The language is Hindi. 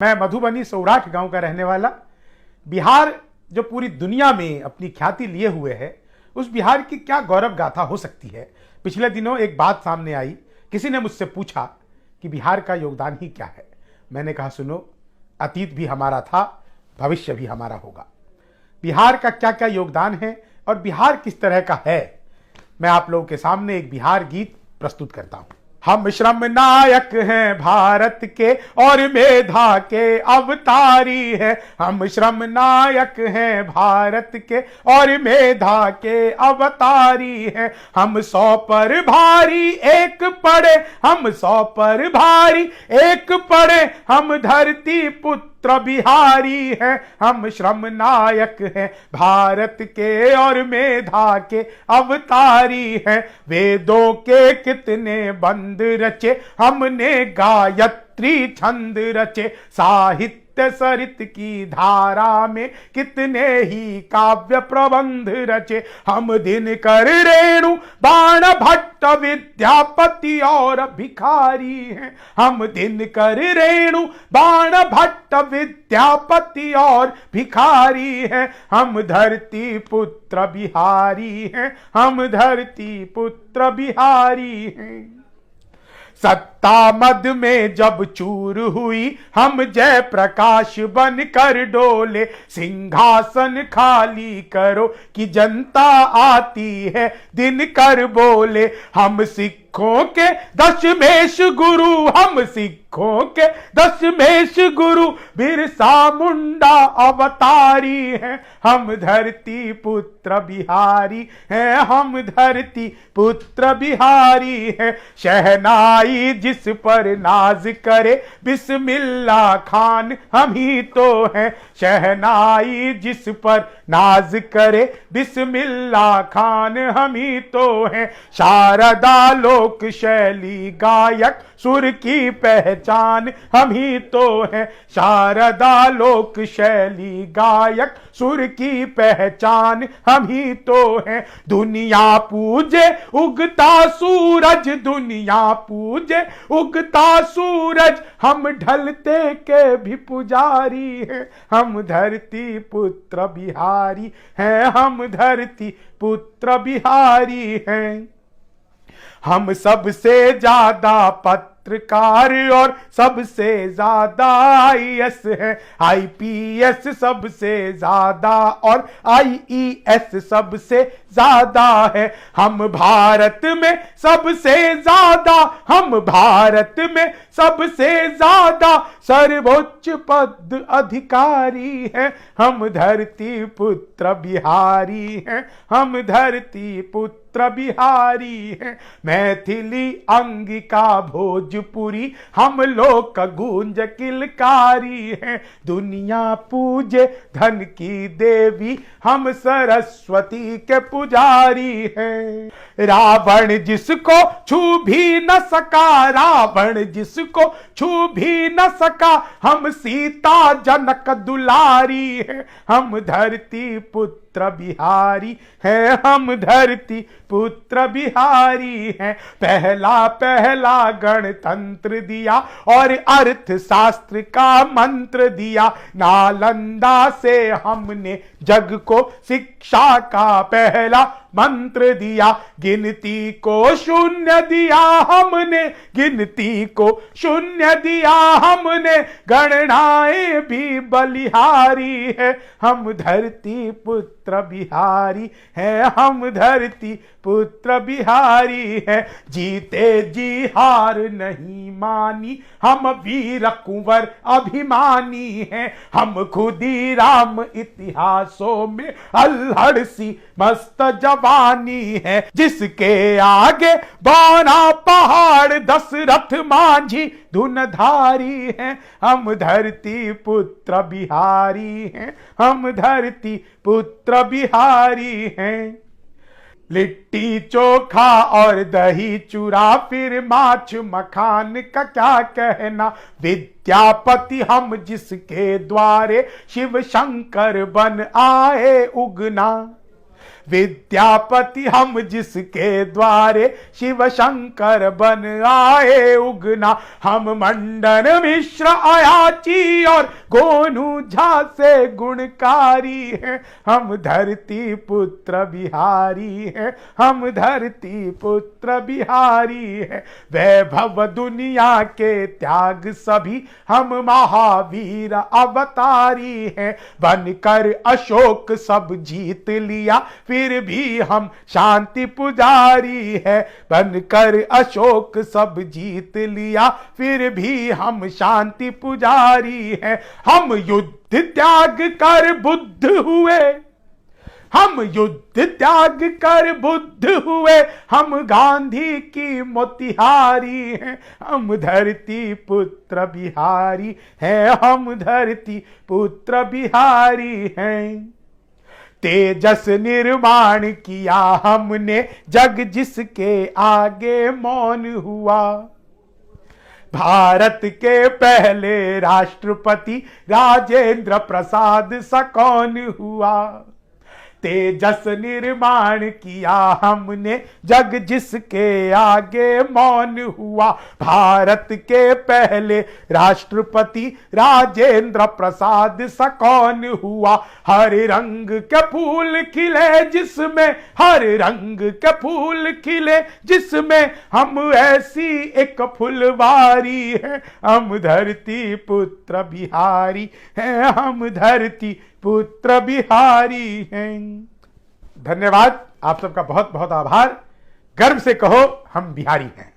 मैं मधुबनी सौराठ गांव का रहने वाला। बिहार जो पूरी दुनिया में अपनी ख्याति लिए हुए है, उस बिहार की क्या गौरव गाथा हो सकती है। पिछले दिनों एक बात सामने आई, किसी ने मुझसे पूछा कि बिहार का योगदान ही क्या है। मैंने कहा सुनो, अतीत भी हमारा था, भविष्य भी हमारा होगा। बिहार का क्या क्या योगदान है और बिहार किस तरह का है, मैं आप लोगों के सामने एक बिहार गीत प्रस्तुत करता हूं। हम श्रम नायक हैं भारत के और मेधा के अवतारी है। हम श्रम नायक हैं भारत के और मेधा के अवतारी है। हम 100 पर भारी एक पड़े, हम 100 पर भारी एक पड़े, हम धरती पुत्र बिहारी है। हम श्रम नायक हैं भारत के और मेधा के अवतारी है। वेदों के कितने बंद रचे, हमने गायत्री छंद रचे। साहित्य सरित की धारा में कितने ही काव्य प्रबंध रचे। हम दिनकर रेणु बाण भट्ट विद्यापति और भिखारी हैं। हम दिनकर रेणु बाण भट्ट विद्यापति और भिखारी हैं। हम धरती पुत्र बिहारी हैं। हम धरती पुत्र बिहारी हैं। सत्ता मद में जब चूर हुई, हम जय प्रकाश बन कर डोले। सिंहासन खाली करो कि जनता आती है, दिनकर बोले। हम सिखों के दशमेश गुरु, हम सिखों के दशमेश गुरु, बिरसा मुंडा अवतारी हैं। हम धरती पुत्र बिहारी हैं। हम धरती पुत्र बिहारी हैं। शहनाई जिस पर नाज करे, बिस्मिल्लाह खान हम ही तो हैं। शहनाई जिस पर नाज करे, बिस्मिल्लाह खान हम ही तो हैं। शारदा लोक शैली गायक, सुर की पहचान हम ही तो हैं। शारदा लोक शैली गायक, सुर की पहचान हम ही तो हैं। दुनिया पूजे उगता सूरज, दुनिया पूजे उगता सूरज, हम ढलते के भी पुजारी हैं। हम धरती पुत्र बिहारी हैं। हम धरती पुत्र बिहारी हैं। हम सबसे ज्यादा पत्रकार और सबसे ज्यादा आईएएस है। आईपीएस सबसे ज्यादा और आईईएस सबसे ज्यादा है। हम भारत में सबसे ज्यादा, हम भारत में सबसे ज्यादा सर्वोच्च पद अधिकारी है। हम धरती पुत्र बिहारी हैं। हम धरती पुत्र बिहारी हैं। मैथिली अंगिका भोजपुरी, हम लोग का गूंज किलकारी हैं। दुनिया पूजे धन की देवी, हम सरस्वती के पुजारी हैं। रावण जिसको छू भी न सका, रावण जिसको छू भी न सका, हम सीता जनक दुलारी हैं। हम धरती पुत्र बिहारी हैं। हम धरती पुत्र बिहारी हैं। पहला पहला गणतंत्र दिया और अर्थशास्त्र का मंत्र दिया। नालंदा से हमने जग को शिक्षा का पहला मंत्र दिया। गिनती को शून्य दिया हमने, गिनती को शून्य दिया हमने। गणनाएं भी बलिहारी है। हम धरती पुत्र बिहारी हैं। हम धरती पुत्र बिहारी हैं। जीते जी हार नहीं मानी, हम वीर कुंवर अभिमानी हैं। हम खुदीराम इतिहासों में अल्हड़ सी मस्त जवानी है। जिसके आगे बाना पहाड़, दशरथ मांझी धुनधारी हैं। हम धरती पुत्र बिहारी हैं। हम धरती पुत्र बिहारी हैं। लिट्टी चोखा और दही चूरा, फिर माछ मखान का क्या कहना। विद्यापति हम जिसके द्वारे, शिव शंकर बन आए उगना। विद्यापति हम जिसके द्वारे शिव शंकर बन आए उगना, हम मंडन मिश्र अयाची और गोनू झा से गुणकारी हैं, हम धरती पुत्र बिहारी हैं, हम धरती पुत्र बिहारी हैं। वैभव दुनिया के त्याग सभी हम महावीर अवतारी हैं, बनकर अशोक सब जीत लिया फिर भी हम शांति पुजारी है, बनकर अशोक सब जीत लिया फिर भी हम शांति पुजारी है। हम युद्ध त्याग कर बुद्ध हुए, हम युद्ध त्याग कर बुद्ध हुए, हम गांधी की मोतिहारी हैं, हम धरती पुत्र बिहारी हैं, हम धरती पुत्र बिहारी हैं। तेजस निर्माण किया हमने जग जिसके आगे मौन हुआ, भारत के पहले राष्ट्रपति राजेंद्र प्रसाद सा कौन हुआ। तेजस निर्माण किया हमने जग जिसके आगे मौन हुआ, भारत के पहले राष्ट्रपति राजेंद्र प्रसाद सा कौन हुआ। हर रंग के फूल खिले जिसमें, हर रंग के फूल खिले जिसमें, हम ऐसी एक फुलवारी है, हम धरती पुत्र बिहारी हैं, हम धरती पुत्र बिहारी हैं। धन्यवाद, आप सबका बहुत बहुत आभार। गर्व से कहो हम बिहारी हैं।